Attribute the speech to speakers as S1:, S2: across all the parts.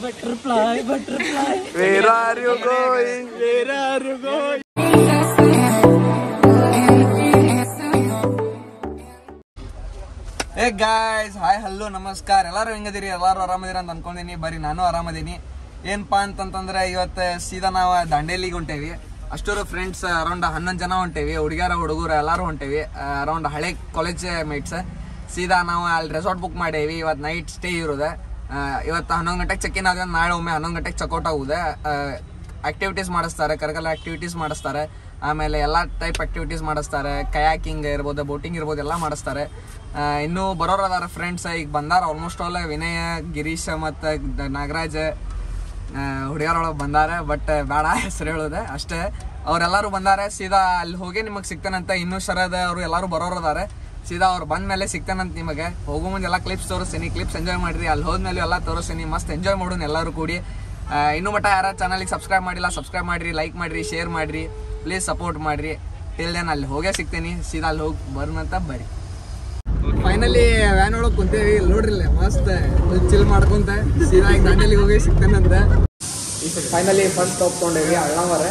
S1: Butterfly. Where are you going? Hey guys, hi, hello, ನಮಸ್ಕಾರ. ಎಲ್ಲರೂ ಹೆಂಗದಿರಿ? ಎಲ್ಲರೂ ಆರಾಮದಿರಿ ಅಂತ ಅನ್ಕೊಂಡಿನಿ. ಬರೀ ನಾನು ಆರಾಮದೀನಿ. ಏನಪ್ಪಾ ಅಂತಂತಂದ್ರೆ ಇವತ್ತು ಸೀದಾ ನಾವು ದಾಂಡೇಲಿಗೆ ಹೊಂಟೇವಿ. ಅಷ್ಟೂರು ಫ್ರೆಂಡ್ಸ್ ಅರೌಂಡ್ 11 ಜನ ಹೊಂಟೇವಿ. ಹುಡುಗಿಯರ ಹುಡುಗರು ಎಲ್ಲರೂ ಹೊಂಟೇವಿ. ಅರೌಂಡ್ ಹಳೆ ಕಾಲೇಜ್ ಮೇಟ್ಸ್. ಸೀದಾ ನಾವು ಅಲ್ಲಿ ರೆಸಾರ್ಟ್ ಬುಕ್ ಮಾಡೇವಿ. ಇವತ್ತು ನೈಟ್ ಸ್ಟೇ ಇರೋದೆ. ಇವತ್ತು 11 ಗಂಟೆಗೆ ಚೆಕ್ ಇನ್ ಆದ್ರೆ ನಾಳೆ ಒಮ್ಮೆ 11 ಗಂಟೆಗೆ ಚೆಕ್ಔಟ್ ಆಗುದೆ. ಆಕ್ಟಿವಿಟೀಸ್ ಮಾಡಿಸ್ತಾರೆ, ಕರಕಲ ಆಕ್ಟಿವಿಟೀಸ್ ಮಾಡಿಸ್ತಾರೆ. ಆಮೇಲೆ ಎಲ್ಲ ಟೈಪ್ ಆಕ್ಟಿವಿಟೀಸ್ ಮಾಡಿಸ್ತಾರೆ. ಕಯಾಕಿಂಗ್ ಇರ್ಬೋದು, ಬೋಟಿಂಗ್ ಇರ್ಬೋದು, ಎಲ್ಲ ಮಾಡಿಸ್ತಾರೆ. ಇನ್ನೂ ಬರೋರು ಅದಾರ ಫ್ರೆಂಡ್ಸ್. ಈಗ ಬಂದಾರ ಆಲ್ಮೋಸ್ಟ್ ಆಲ್ ವಿನಯ, ಗಿರೀಶ್ ಮತ್ತು ನಾಗರಾಜ್ ಹುಡುಗಿಯರೊಳಗೆ ಬಂದಾರೆ. ಬಟ್ ಬೇಡ ಹೆಸರು ಹೇಳೋದೆ ಅಷ್ಟೇ. ಅವರೆಲ್ಲರೂ ಬಂದಾರೆ. ಸೀದಾ ಅಲ್ಲಿ ಹೋಗಿ ನಿಮಗೆ ಸಿಗ್ತಾನಂತ. ಇನ್ನೂ ಶರದ ಅವರು ಎಲ್ಲರೂ ಬರೋರು ಅದಾರೆ. ಸೀದಾ ಅವ್ರು ಬಂದ ಮೇಲೆ ಸಿಗ್ತಾನಂತ ನಿಮಗೆ. ಹೋಗೋ ಮುಂದೆ ಎಲ್ಲ ಕ್ಲಿಪ್ಸ್ ತೋರಿಸ್ತೀನಿ. ಕ್ಲಿಪ್ಸ್ ಎಂಜಾಯ್ ಮಾಡಿರಿ. ಅಲ್ಲಿ ಹೋದ್ಮೇಲೆ ಎಲ್ಲ ತೋರಿಸ್ತೀನಿ. ಮಸ್ತ್ ಎಂಜಾಯ್ ಮಾಡೋಣ ಎಲ್ಲರೂ ಕೂಡಿ. ಇನ್ನೂ ಮಟ್ಟ ಯಾರು ಚಾನಲಿಗೆ ಸಬ್ಸ್ಕ್ರೈಬ್ ಮಾಡಿಲ್ಲ, ಸಬ್ಸ್ಕ್ರೈಬ್ ಮಾಡಿರಿ, ಲೈಕ್ ಮಾಡಿರಿ, ಶೇರ್ ಮಾಡಿರಿ, ಪ್ಲೀಸ್ ಸಪೋರ್ಟ್ ಮಾಡಿರಿ. ಟಿಲ್ ದೆನ್ ಅಲ್ಲಿ ಹೋಗೇ ಸಿಗ್ತೀನಿ. ಸೀದಾ ಅಲ್ಲಿ ಹೋಗಿ ಬರೋಣಂತ ಬರ್ರಿ. ಫೈನಲಿ ವ್ಯಾನ್ ಒಳಗೆ ಕುಂತೇವಿ. ನೋಡ್ರಿಲ್ಲ ಮಸ್ತ್ ಚಿಲ್ ಮಾಡ್ಕೊಂತ ಸೀದಾ ಈಗ ದಾಂಡೇಲಿಗೆ ಹೋಗಿ ಸಿಗ್ತಾನಂತ. ಫೈನಲಿ ಫಸ್ಟ್ ಸ್ಟಾಪ್ ತೊಗೊಂಡೇವಿ ಅಳ್ಳಾವರ.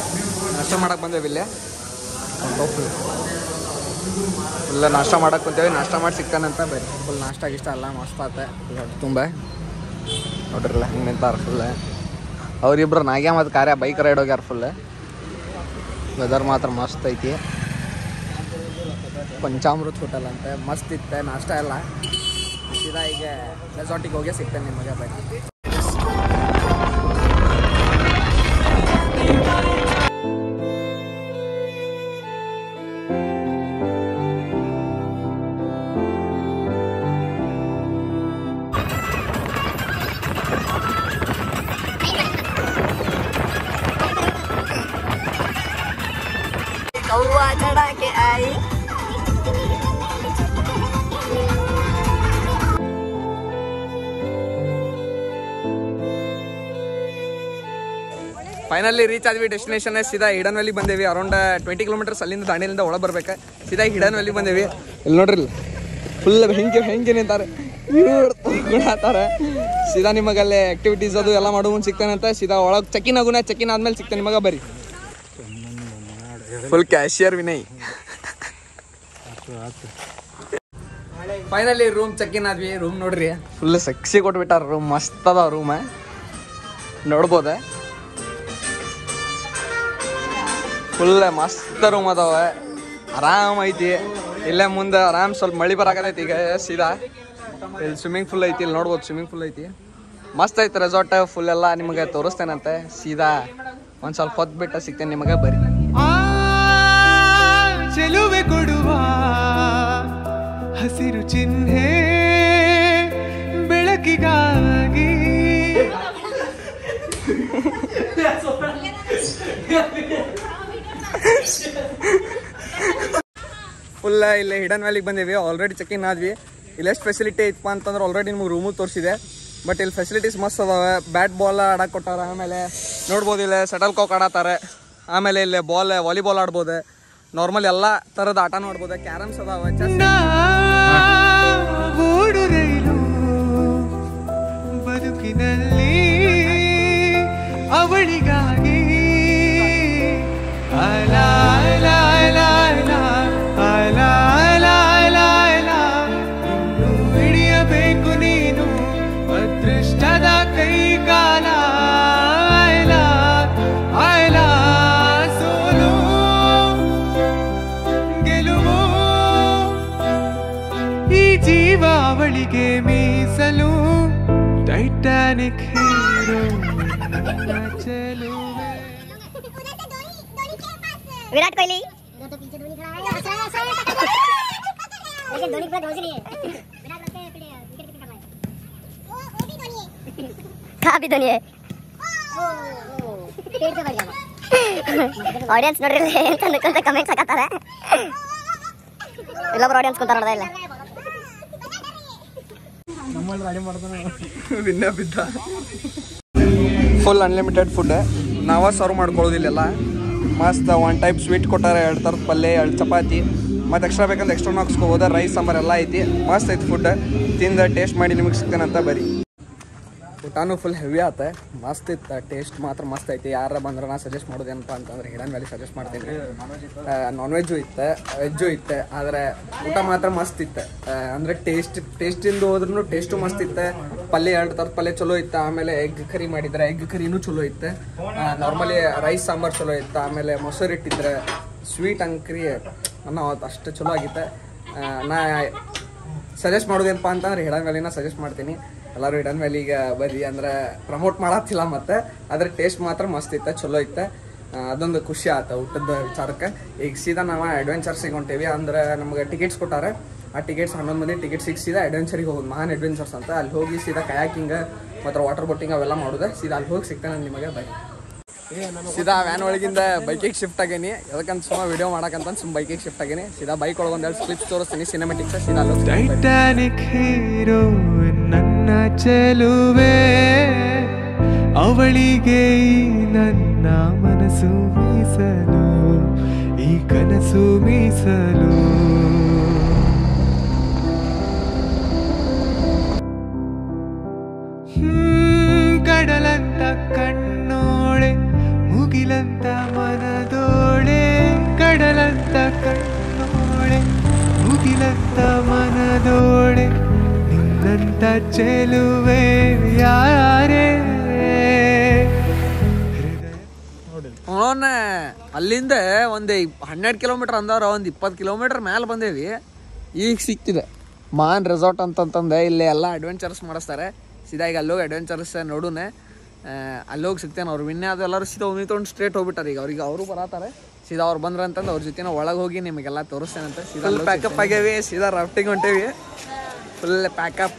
S1: ನಾಷ್ಟ ಮಾಡಕ್ಕೆ ಬಂದೇವಿ ಇಲ್ಲೇ. ಫುಲ್ ನಾಷ್ಟ ಮಾಡಕ್ಕೆ ಕುಂತೇವಿ. ನಾಷ್ಟ ಮಾಡಿ ಸಿಗ್ತಾನಂತ ಬರ್ರಿ. ಫುಲ್ ನಾಷ್ಟ ಗಿಷ್ಟ ಎಲ್ಲ ಮಸ್ತ್ ಆತ. ತುಂಬ ನೋಡ್ರಿಲ್ಲ ಹಿಂಗೆ ನಿಂತಾರ ಫುಲ್. ಅವರಿಬ್ರು ನಾಗ್ಯ ಮತ್ತು ಕಾರ್ಯ ಬೈಕ್ ರೈಡ್ ಹೋಗ್ಯಾರ ಫುಲ್. ವೆದರ್ ಮಾತ್ರ ಮಸ್ತ್ ಐತಿ. ಪಂಚಾಮೃತ್ ಹೋಟೆಲ್ ಅಂತ ಮಸ್ತ್ ಇತ್ತೆ ನಾಷ್ಟ ಎಲ್ಲ. ಸೀದಾ ಈಗ ರೆಸಾರ್ಟಿಗೆ ಹೋಗಿ ಸಿಗ್ತೇನೆ ನಿಮಗೆ ಬೈಕ್. कौवा चढ़ा के आई ಫೈನಲಿ ರೀಚ್ ಆದ್ವಿ ಡೆಸ್ಟಿನೇಷನ್. ಸೀದಾ ಹಿಡನ್ ವ್ಯಾಲಿ ಬಂದೇವಿ. ಅರೌಂಡ್ 20 ಕಿಲೋಮೀಟರ್ಸ್ ಅಲ್ಲಿಂದ ದಾಂಡೇಲಿಂದ ಒಳಗೆ ಬರ್ಬೇಕು. ಸೀದಾ ಹಿಡನ್ ವ್ಯಾಲಿ ಬಂದೇವಿ. ಇಲ್ಲಿ ನೋಡ್ರಿ ಫುಲ್ ಹೆಂಗೆ ನಿಂತಾರೆ ಗುಣಾತಾರೆ. ಸೀದಾ ನಿಮಗಲ್ಲೇ ಆಕ್ಟಿವಿಟೀಸ್ ಅದು ಎಲ್ಲ ಮಾಡೋ ಮುಂದೆ ಸಿಗ್ತಾನಂತ. ಸೀದಾ ಒಳಗೆ ಚೆಕಿನ್ ಆಗುನ. ಚೆಕಿನ್ ಆದ್ಮೇಲೆ ಸಿಗ್ತಾನೆ ನಿಮಗೆ ಬರ್ರಿ. Full cashier Vinay. Finally room check in ಆದ್ವಿ. ರೂಮ್ ನೋಡ್ರಿ ಫುಲ್ ಸೆಕ್ಸಿ ಕೊಟ್ಬಿಟ್ಟಾರ. ರೂಮ್ ಮಸ್ತ್ ಅದಾವ. ರೂಮ್ ನೋಡ್ಬೋದ. ಫುಲ್ ಮಸ್ತ್ ರೂಮ್ ಅದಾವ. ಆರಾಮ್ ಐತಿ. ಇಲ್ಲೇ ಮುಂದೆ ಆರಾಮ್ ಸ್ವಲ್ಪ ಮಳಿ ಬರಾಕತೈತಿ. ಈಗ ಸೀದಾ ಇಲ್ಲಿ ಸ್ವಿಮ್ಮಿಂಗ್ ಫೂಲ್ ಐತಿ. ಇಲ್ಲಿ ನೋಡ್ಬೋದು ಸ್ವಿಮ್ಮಿಂಗ್ ಫೂಲ್ ಐತಿ. ಮಸ್ತ್ ಐತಿ ರೆಸಾರ್ಟ್. ಫುಲ್ ಎಲ್ಲ ನಿಮಗೆ ತೋರಿಸ್ತೇನಂತೆ. ಸೀದಾ ಒಂದು ಸ್ವಲ್ಪ ಹೊತ್ತು ಬಿಟ್ಟು ಸಿಗ್ತೇನೆ ನಿಮಗೆ ಬರ್ರಿ. ಚೆಲುವೆ ಕೊಡುವ ಹಸಿರು ಚಿಹ್ನೆ ಬೆಳಕಿಗಾಗಿ. ಫುಲ್ ಇಲ್ಲೇ ಹಿಡನ್ ವ್ಯಾಲಿಗೆ ಬಂದೇವಿ. ಆಲ್ರೆಡಿ ಚೆಕ್ ಇನ್ ಆದ್ವಿ. ಇಲ್ಲೆಷ್ಟು ಫೆಸಿಲಿಟಿ ಐತಪ್ಪ ಅಂತಂದ್ರೆ ಆಲ್ರೆಡಿ ನಿಮ್ಗೆ ರೂಮು ತೋರಿಸಿದೆ. ಬಟ್ ಇಲ್ಲಿ ಫೆಸಿಲಿಟೀಸ್ ಮಸ್ತ್ ಅದಾವೆ. ಬ್ಯಾಟ್ ಬಾಲ್ ಆಡಕ್ಕೆ ಕೊಟ್ಟಾರ. ಆಮೇಲೆ ನೋಡ್ಬೋದು ಇಲ್ಲೇ ಶಟಲ್ ಕಾಕ್ ಆಡತ್ತಾರೆ. ಆಮೇಲೆ ಇಲ್ಲಿ ವಾಲಿಬಾಲ್ ಆಡ್ಬೋದು. ನಾರ್ಮಲ್ ಎಲ್ಲ ಥರದ ಆಟ ನೋಡ್ಬೋದು. ಕ್ಯಾರಮ್ಸ್ ಅದಾವೆ. ಬದುಕಿನಲ್ಲಿ ಅವಳಿಗಾಗಿ ಹಿಡಿಯಬೇಕು ನೀನು ಅದೃಷ್ಟದ ಕೈಗಾಲ. ಸೋಲು ಗೆಲುವು ಈ ಜೀವ ಅವಳಿಗೆ ಮೀಸಲು. ಟೈಟಾನಿಕ್ ಹೀರೋ ಚೆಲುವೆ.
S2: विराट कोहली वो तो पीछे धोनी खड़ा है. लेकिन धोनी के बाद धोनी नहीं है. विराट रख के विकेट कीपर कर रहा है. वो भी धोनी है. कहां भी धोनी है. ओ पेड़ पे बैठ गया. ऑडियंस ನೋಡ್ರಿ ಅಂತ ಕಮೆಂಟ್ಸ್ ಹಾಕತಾರೆ. ಇಲ್ಲೊಬ್ರು ಆಡಿಯನ್ಸ್ ಕುಂತಾರ ನೋಡ್ದ ಇಲ್ಲ
S1: ಫುಲ್ ಅನ್ಲಿಮಿಟೆಡ್ ಫುಡ್ ನಾವ ಸರ್ವ್ ಮಾಡ್ಕೊಳ್ಳೋದಿಲ್ಲ ಮಸ್ತ್ ಒನ್ ಟೈಪ್ ಸ್ವೀಟ್ ಕೊಟ್ಟಾರ 2 ಥರದ ಪಲ್ಯ 2 ಚಪಾತಿ ಮತ್ತು ಎಕ್ಸ್ಟ್ರಾ ಬೇಕಂದ್ರೆ ಎಕ್ಸ್ಟ್ರಾ ಹಾಕ್ಸ್ಕೋಬೋದ ರೈಸ್ ಸಾಂಬಾರು ಎಲ್ಲ ಐತಿ ಮಸ್ತ್ ಐತಿ ಫುಡ್ ತಿಂದು ಟೇಸ್ಟ್ ಮಾಡಿ ನಿಮಗೆ ಸಿಗ್ತೇನಂತ ಬರೀ ಊಟನೂ ಫುಲ್ ಹೆವಿ ಆತ ಮಸ್ತ್ ಇತ್ತು ಟೇಸ್ಟ್ ಮಾತ್ರ ಮಸ್ತ್ ಐತಿ ಯಾರ ಬಂದ್ರೆ ನಾ ಸಜೆಸ್ಟ್ ಮಾಡೋದೇನಪ್ಪ ಅಂತಂದ್ರೆ ಹಿಡನ್ ವ್ಯಾಲಿ ಸಜೆಸ್ಟ್ ಮಾಡ್ತೀನಿ ನಾನ್ ವೆಜ್ಜು ಇತ್ತು ವೆಜ್ಜು ಇತ್ತು ಆದರೆ ಊಟ ಮಾತ್ರ ಮಸ್ತ್ ಇತ್ತು ಅಂದರೆ ಟೇಸ್ಟಿಂದ ಹೋದ್ರೂ ಟೇಸ್ಟು ಮಸ್ತ್ ಇತ್ತು ಪಲ್ಯ 2 ಥರದ ಪಲ್ಯ ಚಲೋ ಇತ್ತು ಆಮೇಲೆ ಎಗ್ ಕರಿ ಮಾಡಿದ್ರೆ ಎಗ್ ಕರಿನೂ ಚಲೋ ಇತ್ತು ನಾರ್ಮಲಿ ರೈಸ್ ಸಾಂಬಾರು ಚಲೋ ಇತ್ತು ಆಮೇಲೆ ಮೊಸರು ಇಟ್ಟಿದ್ರೆ ಸ್ವೀಟ್ ಅಂಕ್ರಿ ಅನ್ನೋ ಅಷ್ಟು ಚಲೋ ಆಗಿತ್ತು ನಾ ಸಜೆಸ್ಟ್ ಮಾಡೋದೇನಪ್ಪ ಅಂತಂದ್ರೆ ಹಿಡನ್ ವ್ಯಾಲಿನ ಸಜೆಸ್ಟ್ ಮಾಡ್ತೀನಿ ಎಲ್ಲರೂ ಹಿಡನ್ ವ್ಯಾಲಿಗೆ ಬರ್ರಿ ಅಂದ್ರೆ ಪ್ರಮೋಟ್ ಮಾಡತ್ತಿಲ್ಲ ಮತ್ತೆ ಅದ್ರ ಟೇಸ್ಟ್ ಮಾತ್ರ ಮಸ್ತ್ ಇತ್ತು ಚಲೋ ಇತ್ತು ಅದೊಂದು ಖುಷಿ ಆಯ್ತು ಊಟದ ವಿಚಾರಕ್ಕೆ ಈಗ ಸೀದಾ ನಾವು ಅಡ್ವೆಂಚರ್ಸಿಗೆ ಹೊಂಟೇವಿ ಅಂದ್ರೆ ನಮ್ಗೆ ಟಿಕೆಟ್ಸ್ ಕೊಟ್ಟಾರೆ ಆ ಟಿಕೆಟ್ಸ್ 11 ಮಂದಿ ಟಿಕೆಟ್ ಸಿಕ್ಸ್ ಸೀದಾ ಅಡ್ವೆಂಚರಿಗೆ ಹೋಗೋದು ಮಹಾನ್ ಅಡ್ವೆಂಚರ್ಸ್ ಅಂತ ಅಲ್ಲಿ ಹೋಗಿ ಸೀದಾ ಕಯಾಕಿಂಗ್ ಮತ್ತು ವಾಟರ್ ಬೋಟಿಂಗ್ ಅವೆಲ್ಲ ಮಾಡೋದು ಸೀದಾ ಅಲ್ಲಿ ಹೋಗಿ ಸಿಗ್ತಾನೆ ನಿಮಗೆ ಬೈ ಸೀದಾ ವ್ಯಾನ್ ಒಳಗಿಂದ ಬೈಕಿಗೆ ಶಿಫ್ಟ್ ಆಗೇನಿ ಅದಕ್ಕಂತ ಸುಮ್ಮ ವಿಡಿಯೋ ಮಾಡಕಂತ ಸುಮ್ಮ ಬೈಕಿಗೆ ಶಿಫ್ಟ್ ಆಗೇನಿ ಸೀದಾ ಬೈಕ್ ಒಳಗೆ ಒಂದೆರಡು ಕ್ಲಿಪ್ಸ್ ತೋರಿಸ್ತೀನಿ ಸಿನಿಮೆಟಿಕ್ಸ್ ಸೀದಾ
S3: ಟೈಟಾನಿಕ್ ಹೀರೋ ನನ್ನ ಚೆಲುವೆ ಅವಳಿಗೆ ನನ್ನ ಮನಸ್ಸು ಮೀಸಲು ಈ ಕನಸು ಮೀಸಲು ಕಡಲಂತ ಕಣ್ಣೋಳೆ ಮುಗಿಲಂತ ಮನದೋಳೆ ಕಡಲಂತ ಕಣ್ಣೋಳೆ ಮುಗಿಲಂತ ಮನದೋಳೆ ನಿನ್ನಂತ ಚೆಲುವೆ ಯಾರೇ
S1: ಅವನ ಅಲ್ಲಿಂದ ಒಂದು 12 ಕಿಲೋಮೀಟರ್ ಅಂದವ್ರ ಒಂದು 20 ಕಿಲೋಮೀಟರ್ ಮೇಲೆ ಬಂದೇವಿ ಈಗ ಸಿಕ್ತಿದೆ ಮಾನ್ ರೆಸಾರ್ಟ್ ಅಂತಂತಂದೆ ಇಲ್ಲಿ ಎಲ್ಲ ಅಡ್ವೆಂಚರ್ಸ್ ಮಾಡಿಸ್ತಾರೆ ಸೀದಾ ಈಗ ಅಲ್ಲೋಗಿ ಅಡ್ವೆಂಚರ್ಸ್ ನೋಡೋಣ ಅಲ್ಲೋಗಿ ಸಿಗ್ತೇನೆ ಅವ್ರು ವಿನ್ನೆ ಅದು ಎಲ್ಲರೂ ಸೀದಾ ತೊಗೊಂಡು ಸ್ಟ್ರೇಟ್ ಹೋಗ್ಬಿಟ್ಟಾರೆ ಈಗ ಅವ್ರಿಗೆ ಅವರು ಬರತ್ತಾರೆ ಸೀದಾ ಅವ್ರು ಬಂದ್ರೆ ಅಂತಂದು ಅವ್ರ ಜೊತೆ ಒಳಗೆ ಹೋಗಿ ನಿಮಗೆಲ್ಲ ತೋರಿಸ್ತೇನಂತ ಸೀದಾ ಪ್ಯಾಕಪ್ ಆಗ್ಯಾವಿ ಸೀದಾ ರಾಫ್ಟಿಂಗ್ ಹೊಂಟೇವಿ ಫುಲ್ ಪ್ಯಾಕಪ್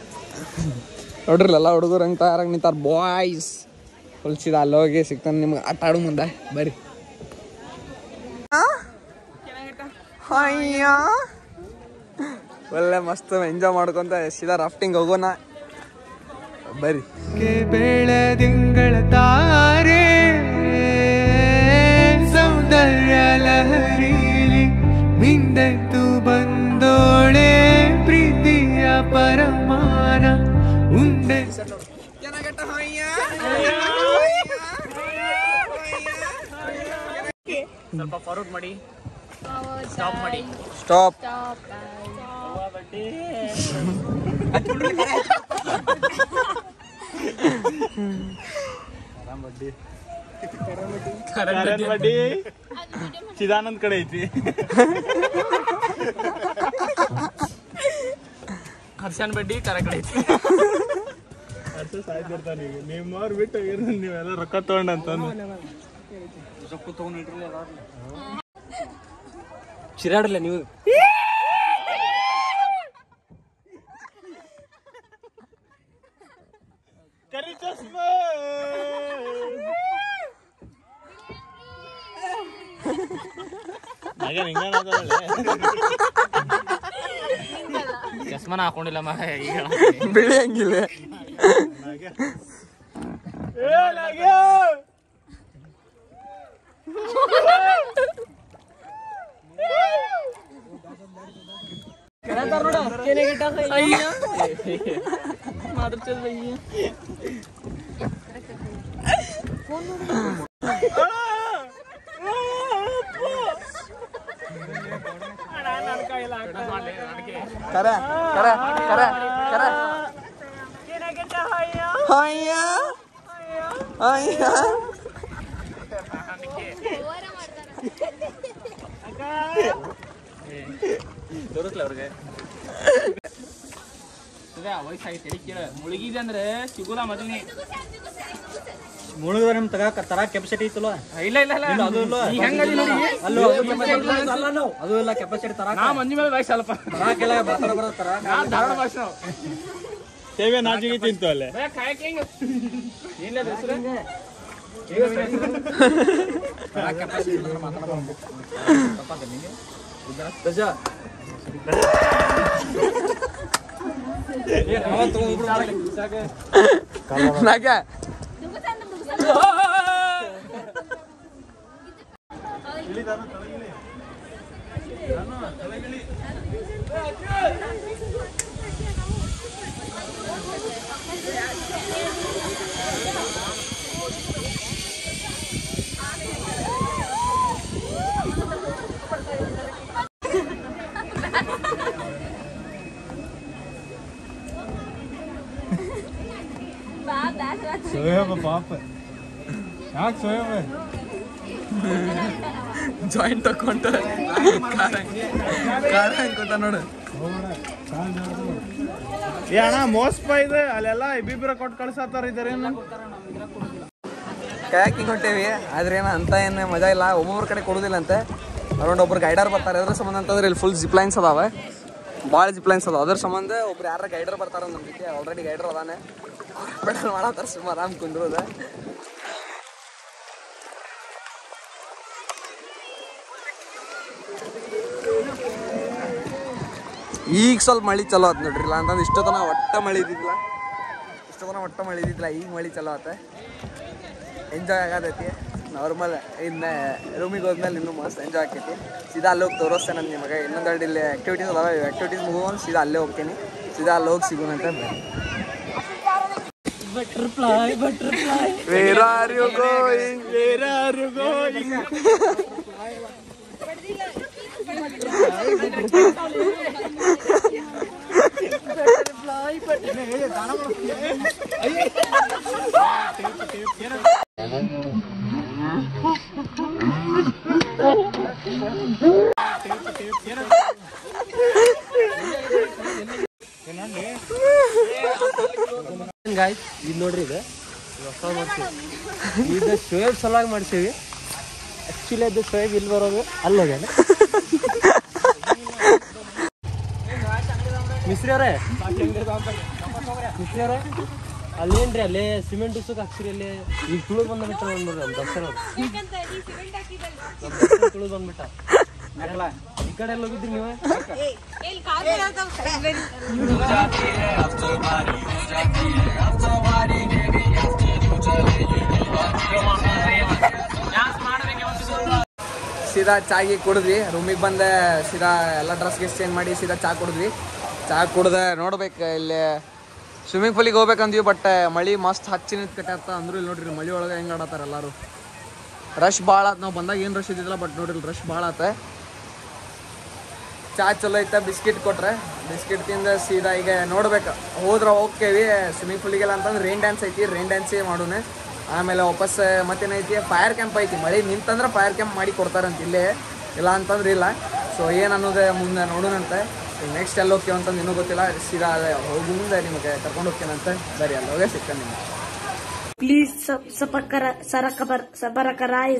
S1: ನೋಡ್ರಿ ಎಲ್ಲ ಹುಡುಗರು ಹಂಗೆ ತಯಾರಾಗಿ ನಿಂತಾರ ಬಾಯ್ಸ್ ಫುಲ್ ಸೀದಾ ಅಲ್ಲೋಗಿ ಸಿಗ್ತಾನೆ ನಿಮ್ಗೆ ಆಟ ಆಡೋ ಮುಂದೆ ಬರ್ರಿ ಒಳ್ಳೆ ಮಸ್ತ್ ಎಂಜಾಯ್ ಮಾಡ್ಕೊಂತ ಸೀದಾ ರಾಫ್ಟಿಂಗ್ ಹೋಗೋಣ ಬರ್ರಿ
S3: ಬೆಳದಿಂಗಳ ತಾರೆ ಸೌಂದರ್ಯ ಲಹರೀಲಿ ಮಿಂದೆದ್ದು ಬಂದೋಳೆ ಪ್ರೀತಿಯ ಪರಮಾನ ಉಂಡೆ
S4: ಸ್ವಲ್ಪ ಫಾರ್ವರ್ಡ್ ಮಾಡಿ ಸ್ಟಾಪ್ ಮಾಡಿ
S1: ಸ್ಟಾಪ್
S4: ಕರಣ್ ಬಡ್ಡಿ ಚಿದಾನಂದ್ ಕಡೆ ಐತಿ ಹರ್ಷನ್ ಬಡ್ಡಿ ಕರ ಕಡೆ ಐತಿ ಹರ್ಷ ಸಾಯ್ತಿರ್ತಾನೆ ಈಗ ನಿಮ್ಮವ್ರು ಬಿಟ್ಟು ನೀವೆಲ್ಲ ರೊಕ್ಕ ತಗೊಂಡಂತಂದು
S5: ಚಿರಾಡಲ್ಲ ನೀವು
S4: ಕರಿ ಚಸ್ಮಾ ಚಸ್ಮಾನ ಹಾಕೊಂಡಿಲ್ಲ ಈಗ
S1: ಬಿಳಿ ಹಂಗಿಲ್ಲ
S4: ತೋರಿಸ್ಲ ಅವ್ರಿಗೆ ವಯಸ್ಸಾಗಿ ಕೇಳ ಮುಳುಗಿದೆ ಅಂದ್ರೆ ಸಿಗುಲ ಮೊದಲನೇ
S5: ಮುಳುಗಿದ್ರೆ ನಿಮ್ ತರಾ ಕೆಪಾಸಿಟಿ ಇತ್ತಲ್ಲ
S4: ಇಲ್ಲ ಇಲ್ಲ ಇಲ್ಲ
S5: ಅದು ಇಲ್ಲ ಅದು ಇಲ್ಲ ಕೆಪಾಸಿಟಿ ತರ
S4: ನಾ ಮಂಜಿ ಮೇಲೆ ಬಾಯ್ ಸ್ವಲ್ಪ
S5: ತರಾಕೆಲ್ಲ ಮಾತಾಡ ಬರತ್ತಾರ
S4: ಧಾರವಾಡ ಭಾಷೆ ನಾವು
S5: ಸೇವೆ ನಾಜಿಗೆ ತಿಂತು ಅಲ್ಲೇ
S4: ಕಾಯಕ್ಕೆ ಹೆಂಗ ಏನಿಲ್ಲ ಹೆಸರು ಸೋಯಬ ಪಾಪ ಯಾಕೆ ಸೋಯಬ
S1: ಜಾಯಿಂಟ್ ತಕೊಂಡ ಕಾರ ಅನ್ಕೊಂತ ನೋಡು.
S4: ಏ ಅಣ್ಣ ಮೋಸ್ಪ ಇದೆ ಅಲ್ಲೆಲ್ಲ ಇಬ್ಬಿಬ್ಬರ ಕೊಟ್ಟು ಕಳ್ಸತ್ತಾರ ಇದಾರೇನು.
S1: ಕಯಾಕಿಂಗ್ ಹೊಂಟೇವಿ ಆದ್ರೆ ಏನ ಅಂತ ಏನು ಮಜಾ ಇಲ್ಲ. ಒಬ್ಬೊಬ್ರ ಕಡೆ ಕೊಡೋದಿಲ್ಲ ಅಂತೆ. ಅರೌಂಡ್ ಒಬ್ರು ಗೈಡರ್ ಬರ್ತಾರೆ. ಅದ್ರ ಸಂಬಂಧ ಅಂತಂದ್ರೆ ಇಲ್ಲಿ ಫುಲ್ ಜಿಪ್ ಲೈನ್ಸ್ ಅದಾವೆ, ಭಾಳ ಜಿಪ್ ಲೈನ್ಸ್ ಅದಾವ. ಅದ್ರ ಸಂಬಂಧ ಒಬ್ರು ಯಾರ ಗೈಡರ್ ಬರ್ತಾರ ನಮ್ಮ ಜೊತೆ. ಆಲ್ರೆಡಿ ಗೈಡರ್ ಅದಾನೆ, ಪೆಟ್ರೋಲ್ ಮಾಡತ್ತಾರ ಸುಮ್ಮ ಆರಾಮ್ ಕುಂದ್ರೋದ. ಈಗ ಸ್ವಲ್ಪ ಮಳೆ ಚಲೋ ಆತ್ ನೋಡ್ರಿ. ಇಲ್ಲ ಅಂತಂದ್ರೆ ಇಷ್ಟೊತ್ತನ ಒಟ್ಟ ಮಳೆ ಇದ್ದಿದ್ದಿಲ್ಲ, ಈಗ ಮಳೆ ಚಲೋ ಆತ. ಎಂಜಾಯ್ ಆಗತೈತಿ ನಾರ್ಮಲ್. ಇನ್ನು ರೂಮಿಗೆ ಹೋದ್ಮೇಲೆ ಇನ್ನೂ ಮಸ್ತ್ ಎಂಜಾಯ್ ಆಕೈತಿ. ಸೀದಾ ಅಲ್ಲಿ ಹೋಗಿ ತೋರಿಸ್ತೇನೆ ನಾನು ನಿಮಗೆ. ಇನ್ನೊಂದೆರಡು ಇಲ್ಲಿ ಆ್ಯಕ್ಟಿವಿಟೀಸ್ ಅದಾವೆ. ಆ್ಯಕ್ಟಿವಿಟೀಸ್ ಮುಗಿದು ಸೀದಾ ಅಲ್ಲೇ ಹೋಗ್ತೀನಿ. ಸೀದಾ ಅಲ್ಲಿ ಹೋಗಿ ಸಿಗೋಣಂತ. Where are you going?
S4: Where are you going?
S5: Guys ಇದು ನೋಡ್ರಿ, ಇದು ಹೊಸ ಮಾಡ್ತೀವಿ. ಇದು ಶೋಯಬ್ ಸಲಾಗಿ ಮಾಡ್ತೀವಿ. ಆ್ಯಕ್ಚುಲಿ ಅದು ಶೋಯಬ್ ಇಲ್ಲಿ ಬರೋದು ಅಲ್ಲೋಗ್ಯಾನ. ಮಿಸ್ರಿ ಅವರೇ ಅಲ್ಲೇನ್ರಿ ಅಲ್ಲೇ ಸಿಮೆಂಟ್ ಉಸಕ್ ಹಾಕ್ಸಿರಿ. ಅಲ್ಲಿ ಈಗ ತುಳು ಬಂದ್ಬಿಟ್ಟ ನೋಡ್ರಿ ನಮ್ಮ ದರ್ಶನ ತುಳು ಬಂದ್ಬಿಟ್ಟ. ಈ ಕಡೆ ಎಲ್ಲ ಹೋಗಿದ್ರಿ ನೀವು?
S1: ಸೀದಾ ಚಾಗಿ ಕುಡಿದ್ವಿ. ರೂಮಿಗೆ ಬಂದೆ ಸೀದಾ ಎಲ್ಲ ಡ್ರೆಸ್ ಗಿಸ್ ಚೇಂಜ್ ಮಾಡಿ ಸೀದಾ ಚಾ ಕುಡಿದ್ವಿ. ಚಾ ಕುಡ್ದೆ ನೋಡ್ಬೇಕು ಇಲ್ಲಿ ಸ್ವಿಮ್ಮಿಂಗ್ ಪೂಲಿಗೆ ಹೋಗ್ಬೇಕಂದ್ವಿ. ಬಟ್ ಮಳೆ ಮಸ್ತ್ ಹಚ್ಚಿ ನಿಂತು ಕಟ್ಟಾತ. ಅಂದ್ರು ಇಲ್ಲಿ ನೋಡ್ರಿ ಮಳೆ ಒಳಗೆ ಹೆಂಗೆ ಆಡತ್ತಾರ ಎಲ್ಲರೂ. ರಶ್ ಭಾಳ ಆತ. ನಾವು ಬಂದಾಗ ಏನು ರಶ್ ಇದ್ದಿಲ್ಲ, ಬಟ್ ನೋಡ್ರಿ ರಶ್ ಭಾಳ ಆತ. ಚಾ ಚಲೋ ಐತೆ. ಬಿಸ್ಕಿಟ್ ಕೊಟ್ರೆ ಬಿಸ್ಕಿಟ್ ತಿಂದ ಸೀದಾ ಈಗ ನೋಡ್ಬೇಕು ಹೋದ್ರೆ ಹೋಗ್ತೇವಿ ಸ್ವಿಮ್ಮಿಂಗ್ ಪೂಲಿಗೆಲ್ಲ. ಅಂತಂದ್ರೆ ರೈನ್ ಡ್ಯಾನ್ಸ್ ಐತಿ, ರೈನ್ ಡ್ಯಾನ್ಸೇ ಮಾಡೋಣ. ಆಮೇಲೆ ವಾಪಸ್ ಮತ್ತೇನೈತಿ ಫೈರ್ ಕ್ಯಾಂಪ್ ಐತಿ. ಮಳೆ ನಿಂತಂದ್ರೆ ಫೈರ್ ಕ್ಯಾಂಪ್ ಮಾಡಿ ಕೊಡ್ತಾರಂತ ಇಲ್ಲೇ, ಇಲ್ಲ ಅಂತಂದ್ರೆ ಇಲ್ಲ. ಸೊ ಏನು ಅನ್ನೋದೇ ಮುಂದೆ ನೋಡೋಣಂತೆ. ನೆಕ್ಸ್ಟ್ ಎಲ್ಲಿ ಹೋಗ್ತೀವಿ ಅಂತಂದು ಇನ್ನೂ ಗೊತ್ತಿಲ್ಲ. ಸೀದಾ ಹೋಗಿ ಮುಂದೆ ನಿಮಗೆ ಕರ್ಕೊಂಡು ಹೋಗ್ತೀನಂತೆ. ಬರೀ ಅಲ್ಲಿ ಹೋಗೇ ಸಿಗ್ತಾನೆ ನಿಮಗೆ.
S2: ಪ್ಲೀಸ್ ಸಬರಕರಾಯ್